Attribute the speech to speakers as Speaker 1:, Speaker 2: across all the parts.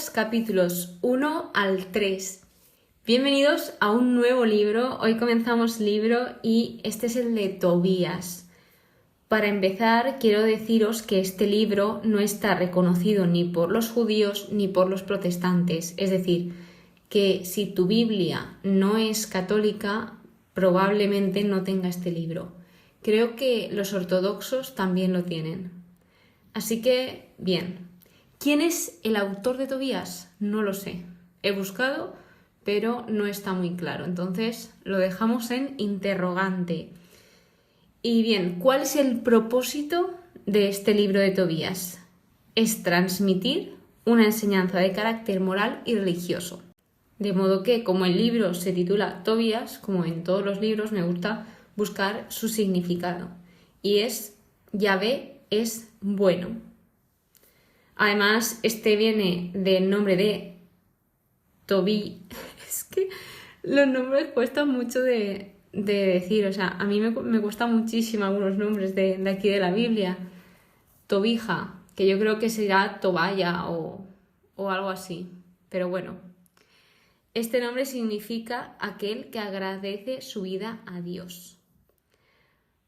Speaker 1: Tobías, capítulos 1 al 3. Bienvenidos a un nuevo libro. Hoy comenzamos libro y este es el de Tobías. Para empezar, quiero deciros que este libro no está reconocido ni por los judíos ni por los protestantes. Es decir, que si tu Biblia no es católica, probablemente no tenga este libro. Creo que los ortodoxos también lo tienen. Así que, bien. ¿Quién es el autor de Tobías? No lo sé. He buscado, pero no está muy claro. Entonces lo dejamos en interrogante. Y bien, ¿cuál es el propósito de este libro de Tobías? Es transmitir una enseñanza de carácter moral y religioso. De modo que, como el libro se titula Tobías, como en todos los libros, me gusta buscar su significado. Y es, Yahvé es bueno. Además, este viene del nombre de Tobí. Es que los nombres cuestan mucho de decir. O sea, a mí me cuestan muchísimo algunos nombres de aquí de la Biblia. Tobija, que yo creo que será Tobaya o algo así. Pero bueno, este nombre significa aquel que agradece su vida a Dios.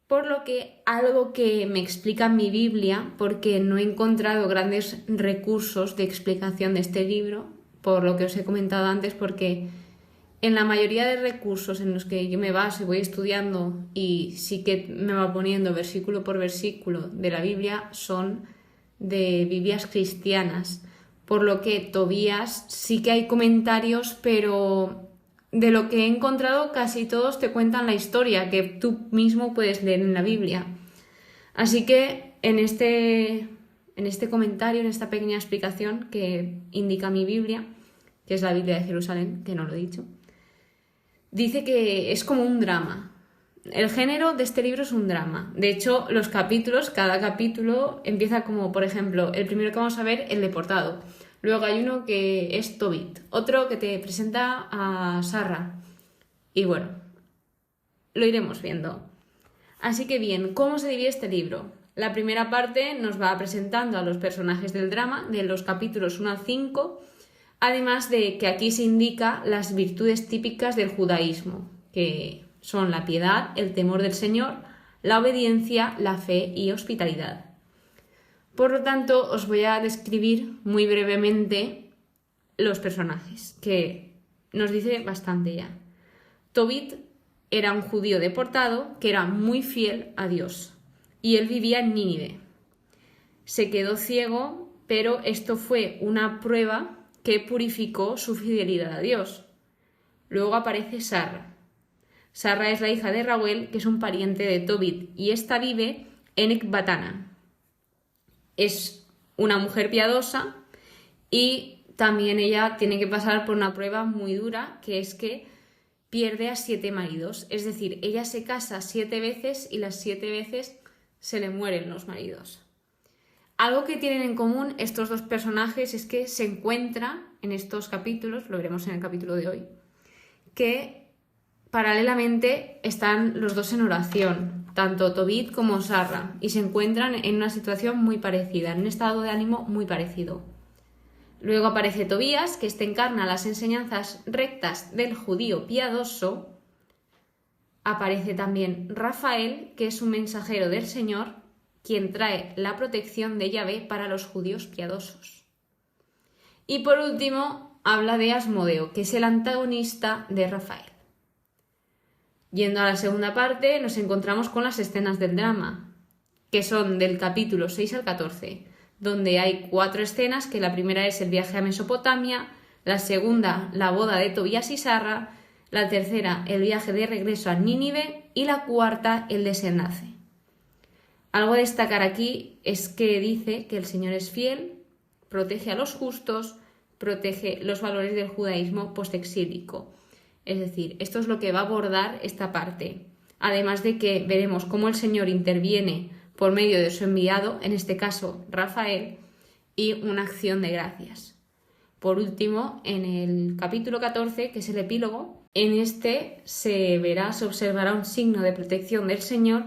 Speaker 1: Por lo que algo que me explica mi Biblia, porque no he encontrado grandes recursos de explicación de este libro, por lo que os he comentado antes, porque en la mayoría de recursos en los que yo me baso y voy estudiando y sí que me va poniendo versículo por versículo de la Biblia, son de Biblias cristianas. Por lo que Tobías sí que hay comentarios, pero de lo que he encontrado casi todos te cuentan la historia que tú mismo puedes leer en la Biblia. Así que en este comentario, en esta pequeña explicación que indica mi Biblia, que es la Biblia de Jerusalén, que no lo he dicho, dice que es como un drama. El género de este libro es un drama. De hecho, los capítulos, cada capítulo empieza como, por ejemplo, el primero que vamos a ver, el de portado. Luego hay uno que es Tobit, otro que te presenta a Sarra. Y bueno, lo iremos viendo. Así que bien, ¿cómo se divide este libro? La primera parte nos va presentando a los personajes del drama, de los capítulos 1 al 5, además de que aquí se indica las virtudes típicas del judaísmo, que son la piedad, el temor del Señor, la obediencia, la fe y hospitalidad. Por lo tanto, os voy a describir muy brevemente los personajes, que nos dice bastante ya. Tobit era un judío deportado que era muy fiel a Dios y él vivía en Nínive. Se quedó ciego, pero esto fue una prueba que purificó su fidelidad a Dios. Luego aparece Sarra. Sarra es la hija de Reuel, que es un pariente de Tobit, y esta vive en Ecbatana. Es una mujer piadosa y también ella tiene que pasar por una prueba muy dura, que es que pierde a 7 maridos. Es decir, ella se casa 7 veces y las 7 veces se le mueren los maridos. Algo que tienen en común estos dos personajes es que se encuentra en estos capítulos, lo veremos en el capítulo de hoy, que paralelamente están los dos en oración, tanto Tobit como Sarra, y se encuentran en una situación muy parecida, en un estado de ánimo muy parecido. Luego aparece Tobías, que encarna las enseñanzas rectas del judío piadoso. Aparece también Rafael, que es un mensajero del Señor, quien trae la protección de Yahvé para los judíos piadosos. Y por último, habla de Asmodeo, que es el antagonista de Rafael. Yendo a la segunda parte, nos encontramos con las escenas del drama, que son del capítulo 6 al 14, donde hay 4 escenas, que la primera es el viaje a Mesopotamia, la segunda, la boda de Tobías y Sarra, la tercera, el viaje de regreso a Nínive y la cuarta, el desenlace. Algo a destacar aquí es que dice que el Señor es fiel, protege a los justos, protege los valores del judaísmo postexílico. Es decir, esto es lo que va a abordar esta parte. Además de que veremos cómo el Señor interviene por medio de su enviado, en este caso Rafael, y una acción de gracias. Por último, en el capítulo 14, que es el epílogo, en este se observará un signo de protección del Señor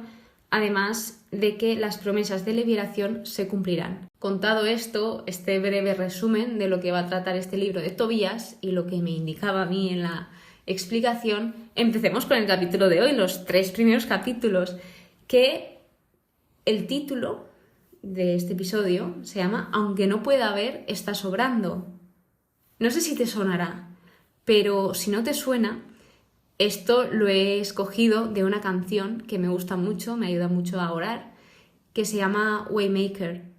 Speaker 1: además de que las promesas de liberación se cumplirán. Contado esto, este breve resumen de lo que va a tratar este libro de Tobías y lo que me indicaba a mí en la explicación, empecemos con el capítulo de hoy, los 3 primeros capítulos, que el título de este episodio se llama Aunque no pueda ver, está sobrando. No sé si te sonará, pero si no te suena, esto lo he escogido de una canción que me gusta mucho, me ayuda mucho a orar, que se llama Waymaker.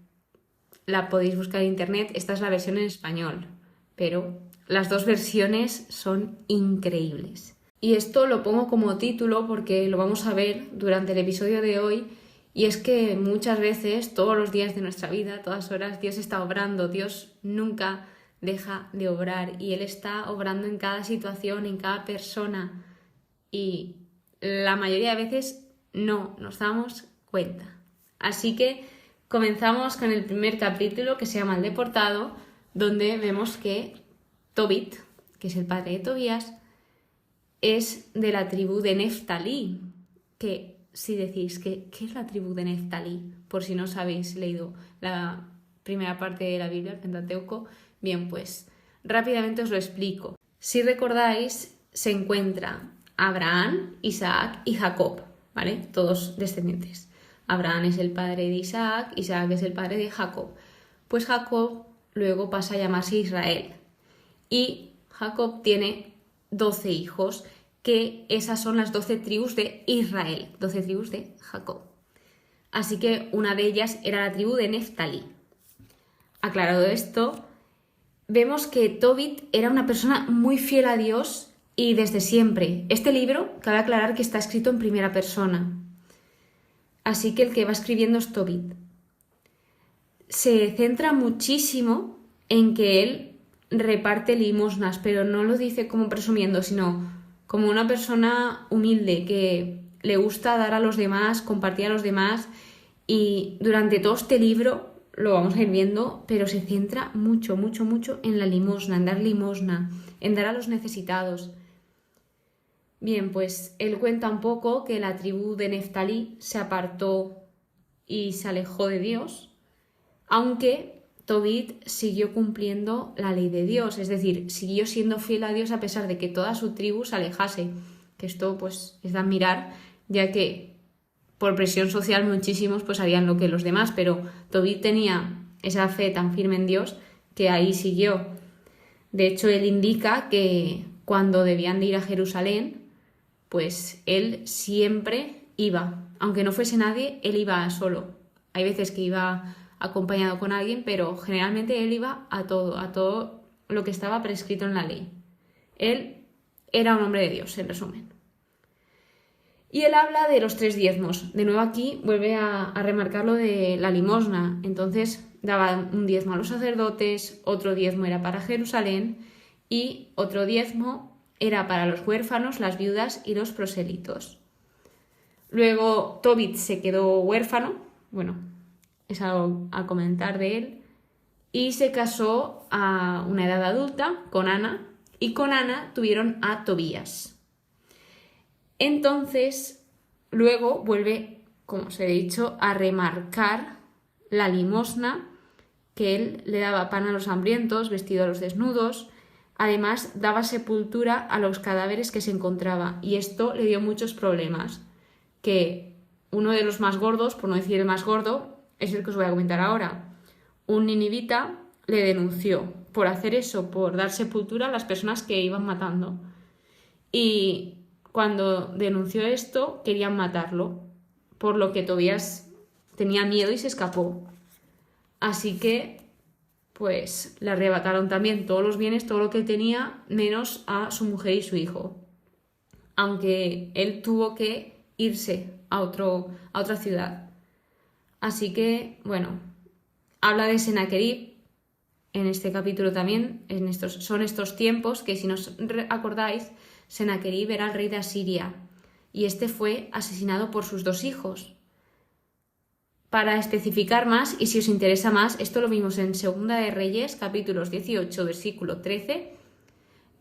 Speaker 1: La podéis buscar en internet, esta es la versión en español, pero las 2 versiones son increíbles. Y esto lo pongo como título porque lo vamos a ver durante el episodio de hoy, y es que muchas veces, todos los días de nuestra vida, todas horas, Dios está obrando, Dios nunca deja de obrar y Él está obrando en cada situación, en cada persona, y la mayoría de veces no nos damos cuenta. Así que comenzamos con el primer capítulo, que se llama El Deportado, donde vemos que Tobit, que es el padre de Tobías, es de la tribu de Neftalí, que si decís que ¿qué es la tribu de Neftalí? Por si no os habéis leído la primera parte de la Biblia, el Pentateuco, bien, pues rápidamente os lo explico. Si recordáis, se encuentra Abraham, Isaac y Jacob, ¿vale? Todos descendientes. Abraham es el padre de Isaac, Isaac es el padre de Jacob. Pues Jacob luego pasa a llamarse Israel. Y Jacob tiene 12 hijos, que esas son las 12 tribus de Israel, 12 tribus de Jacob. Así que una de ellas era la tribu de Neftalí. Aclarado esto, vemos que Tobit era una persona muy fiel a Dios y desde siempre. Este libro, cabe aclarar que está escrito en primera persona. Así que el que va escribiendo es Tobit. Se centra muchísimo en que él reparte limosnas, pero no lo dice como presumiendo, sino como una persona humilde que le gusta dar a los demás, compartir a los demás, y durante todo este libro lo vamos a ir viendo, pero se centra mucho en la limosna, en dar limosna, en dar a los necesitados. Bien, pues él cuenta un poco que la tribu de Neftalí se apartó y se alejó de Dios, aunque Tobit siguió cumpliendo la ley de Dios, es decir, siguió siendo fiel a Dios a pesar de que toda su tribu se alejase, que esto pues es de admirar, ya que por presión social muchísimos pues harían lo que los demás, pero Tobit tenía esa fe tan firme en Dios que ahí siguió. De hecho, él indica que cuando debían de ir a Jerusalén, pues él siempre iba, aunque no fuese nadie, él iba solo. Hay veces que iba acompañado con alguien, pero generalmente él iba a todo lo que estaba prescrito en la ley. Él era un hombre de Dios, en resumen. Y él habla de los 3 diezmos. De nuevo aquí vuelve a remarcar lo de la limosna. Entonces daba un diezmo a los sacerdotes, otro diezmo era para Jerusalén y otro diezmo era para los huérfanos, las viudas y los prosélitos. Luego Tobit se quedó huérfano, bueno, es algo a comentar de él, y se casó a una edad adulta con Ana, y con Ana tuvieron a Tobías. Entonces, luego vuelve, como os he dicho, a remarcar la limosna, que él le daba pan a los hambrientos, vestido a los desnudos, además daba sepultura a los cadáveres que se encontraba, y esto le dio muchos problemas, que uno de los más gordos, por no decir el más gordo, es el que os voy a comentar ahora. Un ninivita le denunció por hacer eso, por dar sepultura a las personas que iban matando. Y cuando denunció esto, querían matarlo, por lo que Tobías tenía miedo y se escapó. Así que, pues, le arrebataron también todos los bienes, todo lo que tenía, menos a su mujer y su hijo. Aunque él tuvo que irse a otra ciudad. Así que, bueno, habla de Sennacherib en este capítulo también. Son estos tiempos que, si nos acordáis, Sennacherib era el rey de Asiria y este fue asesinado por sus 2 hijos. Para especificar más, y si os interesa más, esto lo vimos en Segunda de Reyes, capítulos 18, versículo 13,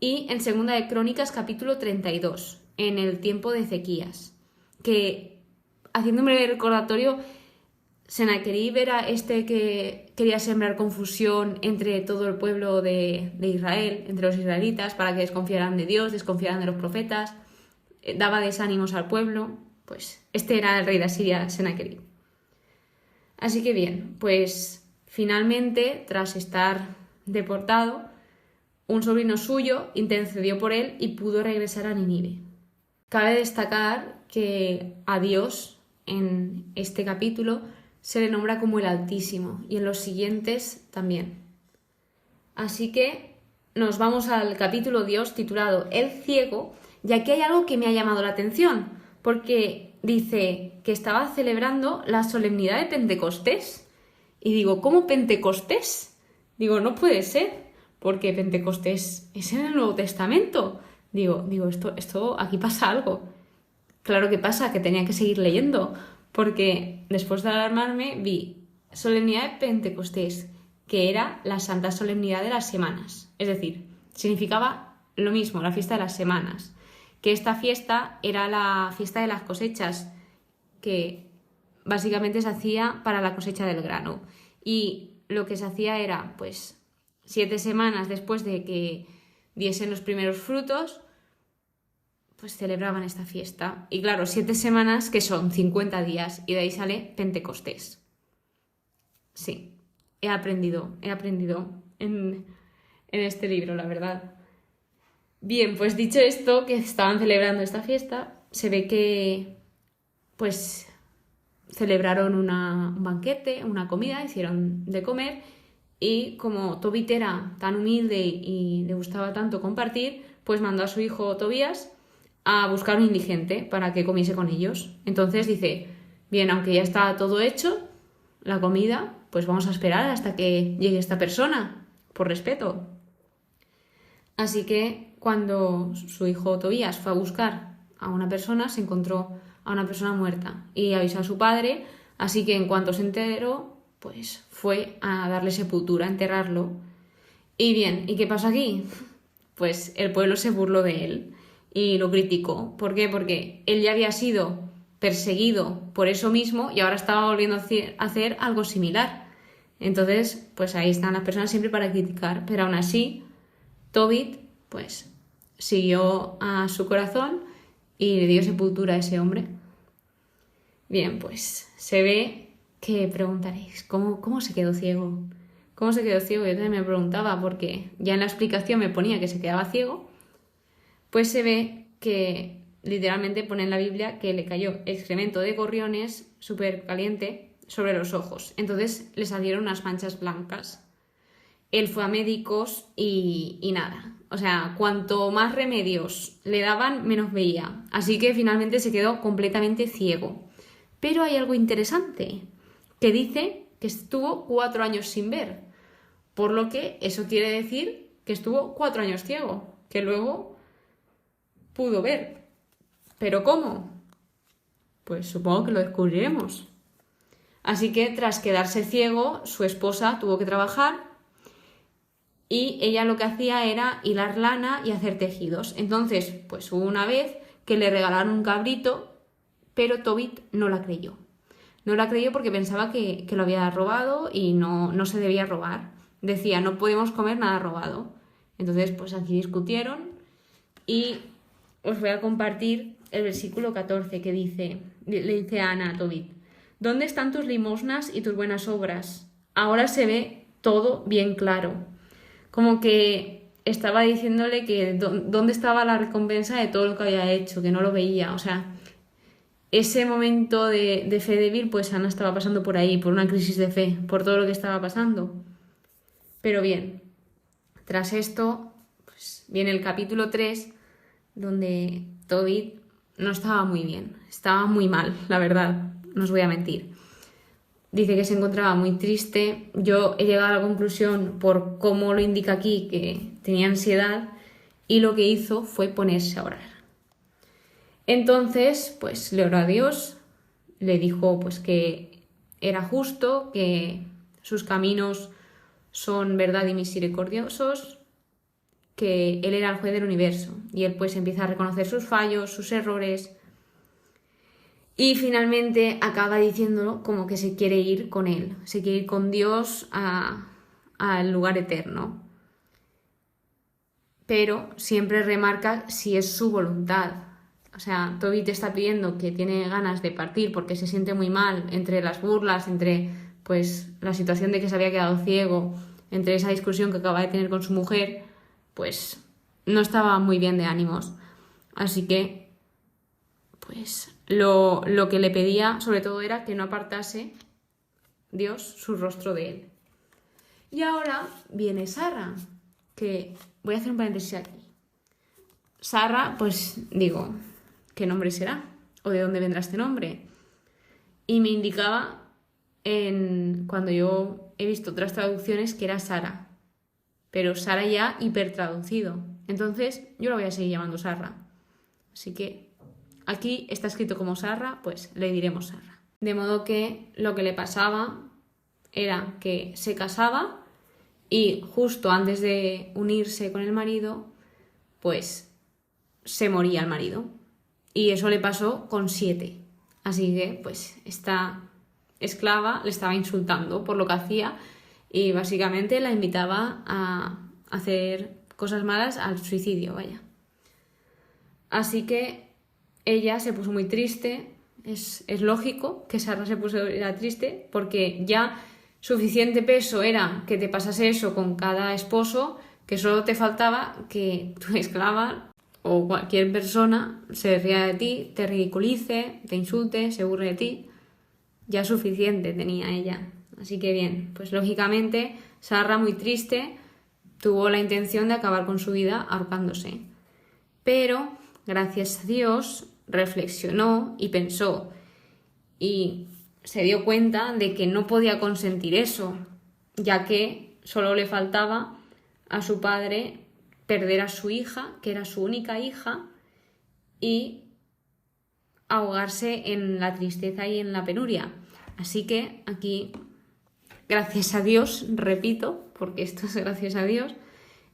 Speaker 1: y en Segunda de Crónicas, capítulo 32, en el tiempo de Ezequías, que haciendo un breve recordatorio, Sennacherib era este que quería sembrar confusión entre todo el pueblo de Israel, entre los israelitas, para que desconfiaran de Dios, desconfiaran de los profetas, daba desánimos al pueblo. Pues este era el rey de Asiria, Sennacherib. Así que bien, pues finalmente, tras estar deportado, un sobrino suyo intercedió por él y pudo regresar a Nínive. Cabe destacar que a Dios, en este capítulo, se le nombra como el Altísimo y en los siguientes también. Así que nos vamos al capítulo Dios titulado El ciego, y aquí hay algo que me ha llamado la atención, porque dice que estaba celebrando la solemnidad de Pentecostés. Y digo, ¿cómo Pentecostés? Digo, no puede ser, porque Pentecostés es en el Nuevo Testamento. Digo, esto aquí pasa algo. Claro que pasa, que tenía que seguir leyendo, porque después de alarmarme vi solemnidad de Pentecostés, que era la santa solemnidad de las semanas. Es decir, significaba lo mismo, la fiesta de las semanas. Que esta fiesta era la fiesta de las cosechas, que básicamente se hacía para la cosecha del grano. Y lo que se hacía era, pues, 7 semanas después de que diesen los primeros frutos, pues celebraban esta fiesta. Y claro, 7 semanas que son 50 días, y de ahí sale Pentecostés. Sí, he aprendido en este libro, la verdad. Bien, pues dicho esto, que estaban celebrando esta fiesta, se ve que pues celebraron un banquete, una comida, hicieron de comer, y como Tobit era tan humilde y le gustaba tanto compartir, pues mandó a su hijo Tobías a buscar un indigente para que comiese con ellos. Entonces dice, bien, aunque ya está todo hecho, la comida, pues vamos a esperar hasta que llegue esta persona, por respeto. Así que cuando su hijo Tobías fue a buscar a una persona, se encontró a una persona muerta y avisó a su padre, así que en cuanto se enteró, pues fue a darle sepultura, a enterrarlo. Y bien, ¿y qué pasa aquí? Pues el pueblo se burló de él y lo criticó. ¿Por qué? Porque él ya había sido perseguido por eso mismo y ahora estaba volviendo a hacer algo similar. Entonces, pues ahí están las personas siempre para criticar, pero aún así, Tobit, pues, siguió a su corazón y le dio sepultura a ese hombre. Bien, pues se ve que preguntaréis, ¿cómo se quedó ciego? ¿Cómo se quedó ciego? Yo también me preguntaba, porque ya en la explicación me ponía que se quedaba ciego. Pues se ve que literalmente pone en la Biblia que le cayó excremento de gorriones súper caliente sobre los ojos. Entonces le salieron unas manchas blancas. Él fue a médicos y nada. O sea, cuanto más remedios le daban, menos veía. Así que finalmente se quedó completamente ciego. Pero hay algo interesante, que dice que estuvo 4 años sin ver. Por lo que eso quiere decir que estuvo 4 años ciego, que luego pudo ver. ¿Pero cómo? Pues supongo que lo descubriremos. Así que tras quedarse ciego, su esposa tuvo que trabajar y ella lo que hacía era hilar lana y hacer tejidos. Entonces, pues hubo una vez que le regalaron un cabrito, pero Tobit no la creyó. No la creyó porque pensaba que lo había robado y no se debía robar. Decía, no podemos comer nada robado. Entonces, pues aquí discutieron y os voy a compartir el versículo 14 que le dice Ana a Tobit, ¿dónde están tus limosnas y tus buenas obras? Ahora se ve todo bien claro. Como que estaba diciéndole que dónde estaba la recompensa de todo lo que había hecho, que no lo veía. O sea, ese momento de fe débil, pues Ana estaba pasando por ahí, por una crisis de fe, por todo lo que estaba pasando. Pero bien, tras esto, pues viene el capítulo 3, donde Tobit no estaba muy bien, estaba muy mal, la verdad, no os voy a mentir. Dice que se encontraba muy triste. Yo he llegado a la conclusión, por cómo lo indica aquí, que tenía ansiedad, y lo que hizo fue ponerse a orar. Entonces, pues le oró a Dios, le dijo pues que era justo, que sus caminos son verdad y misericordiosos, que él era el juez del universo, y él pues empieza a reconocer sus fallos, sus errores. Y finalmente acaba diciéndolo como que se quiere ir con él, se quiere ir con Dios al lugar eterno. Pero siempre remarca si es su voluntad. O sea, Toby te está pidiendo que tiene ganas de partir porque se siente muy mal entre las burlas, entre pues la situación de que se había quedado ciego, entre esa discusión que acaba de tener con su mujer, pues no estaba muy bien de ánimos. Así que, pues lo que le pedía sobre todo era que no apartase Dios su rostro de él. Y ahora viene Sara, que voy a hacer un paréntesis aquí. Sara, pues digo, ¿qué nombre será? ¿O de dónde vendrá este nombre? Y me indicaba cuando yo he visto otras traducciones que era Sara, pero Sara ya hipertraducido. Entonces yo lo voy a seguir llamando Sara. Así que aquí está escrito como Sara, pues le diremos Sara. De modo que lo que le pasaba era que se casaba y justo antes de unirse con el marido, pues se moría el marido. Y eso le pasó con 7. Así que, pues, esta esclava le estaba insultando por lo que hacía y básicamente la invitaba a hacer cosas malas al suicidio, vaya. Así que ella se puso muy triste. Es lógico que Sara se pusiera triste porque ya suficiente peso era que te pasase eso con cada esposo, que solo te faltaba que tu esclava o cualquier persona se ría de ti, te ridiculice, te insulte, se burle de ti. Ya suficiente tenía ella. Así que bien, pues lógicamente Sara, muy triste, tuvo la intención de acabar con su vida ahorcándose. Pero, gracias a Dios, reflexionó y pensó y se dio cuenta de que no podía consentir eso, ya que solo le faltaba a su padre perder a su hija, que era su única hija, y ahogarse en la tristeza y en la penuria. Así que aquí, gracias a Dios, repito, porque esto es gracias a Dios,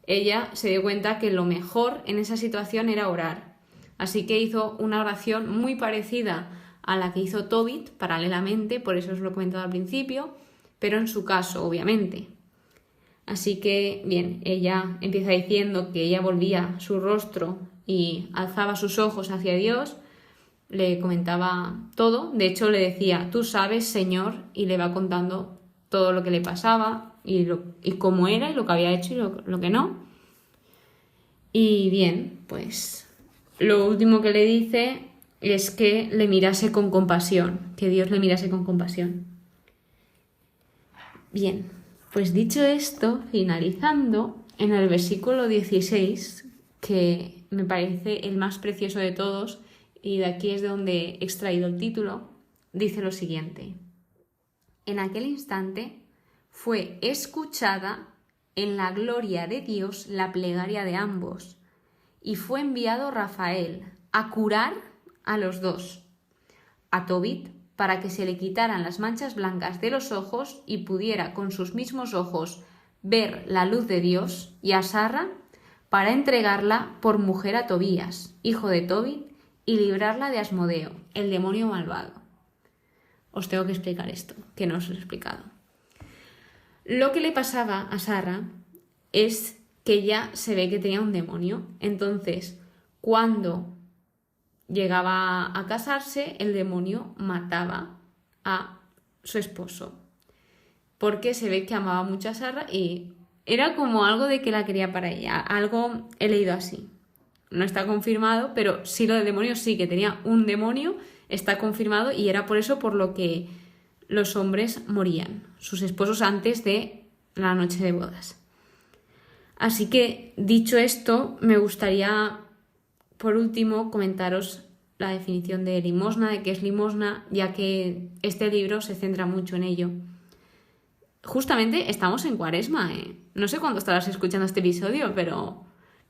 Speaker 1: ella se dio cuenta que lo mejor en esa situación era orar. Así que hizo una oración muy parecida a la que hizo Tobit paralelamente, por eso os lo he comentado al principio, pero en su caso, obviamente. Así que, bien, ella empieza diciendo que ella volvía su rostro y alzaba sus ojos hacia Dios, le comentaba todo, de hecho le decía, tú sabes, Señor, y le va contando todo lo que le pasaba y cómo era y lo que había hecho y lo que no. Y bien, pues lo último que le dice es que le mirase con compasión, que Dios le mirase con compasión. Bien, pues dicho esto, finalizando, en el versículo 16, que me parece el más precioso de todos, y de aquí es de donde he extraído el título, dice lo siguiente. En aquel instante fue escuchada en la gloria de Dios la plegaria de ambos, y fue enviado Rafael a curar a los dos, a Tobit para que se le quitaran las manchas blancas de los ojos y pudiera con sus mismos ojos ver la luz de Dios, y a Sara para entregarla por mujer a Tobías, hijo de Tobit, y librarla de Asmodeo, el demonio malvado. Os tengo que explicar esto, que no os lo he explicado. Lo que le pasaba a Sara es que ella se ve que tenía un demonio. Entonces, cuando llegaba a casarse, el demonio mataba a su esposo. Porque se ve que amaba mucho a Sara y era como algo de que la quería para ella. Algo he leído así. No está confirmado, pero sí lo del demonio, sí que tenía un demonio, está confirmado y era por eso por lo que los hombres morían, sus esposos antes de la noche de bodas. Así que, dicho esto, me gustaría, por último, comentaros la definición de limosna, de qué es limosna, ya que este libro se centra mucho en ello. Justamente estamos en Cuaresma, ¿eh? No sé cuándo estarás escuchando este episodio, pero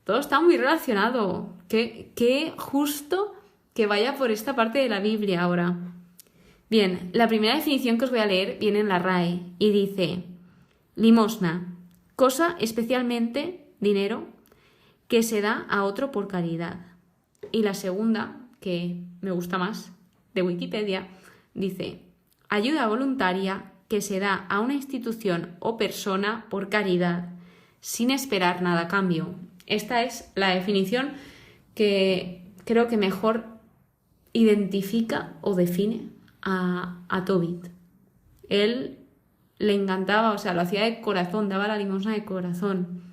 Speaker 1: todo está muy relacionado. Qué justo que vaya por esta parte de la Biblia ahora. Bien, la primera definición que os voy a leer viene en la RAE y dice: limosna, cosa, especialmente dinero, que se da a otro por caridad. Y la segunda, que me gusta más, de Wikipedia, dice: ayuda voluntaria que se da a una institución o persona por caridad, sin esperar nada a cambio. Esta es la definición que creo que mejor identifica o define a Tobit. Él le encantaba, o sea, lo hacía de corazón, daba la limosna de corazón.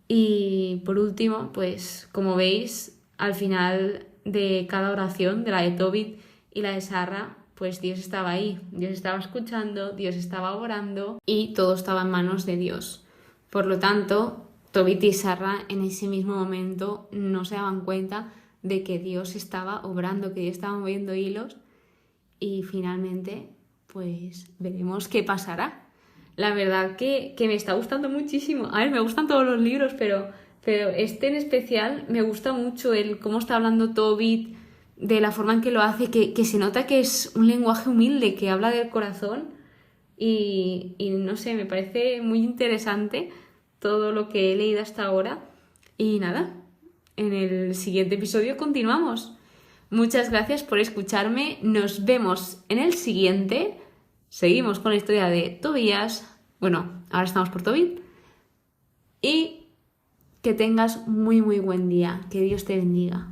Speaker 1: Y por último, pues como veis, al final de cada oración, de la de Tobit y la de Sarra, pues Dios estaba ahí, Dios estaba escuchando, Dios estaba orando y todo estaba en manos de Dios. Por lo tanto, Tobit y Sarra en ese mismo momento no se daban cuenta de que Dios estaba obrando, que Dios estaba moviendo hilos, y finalmente pues veremos qué pasará. La verdad que me está gustando muchísimo. A ver, me gustan todos los libros, pero este en especial me gusta mucho el cómo está hablando Tobit, de la forma en que lo hace, que se nota que es un lenguaje humilde, que habla del corazón y no sé, me parece muy interesante todo lo que he leído hasta ahora. Y nada, en el siguiente episodio continuamos. Muchas gracias por escucharme, nos vemos en el siguiente. Seguimos con la historia de Tobías. Bueno, ahora estamos por Tobit. Y que tengas muy muy buen día. Que Dios te bendiga.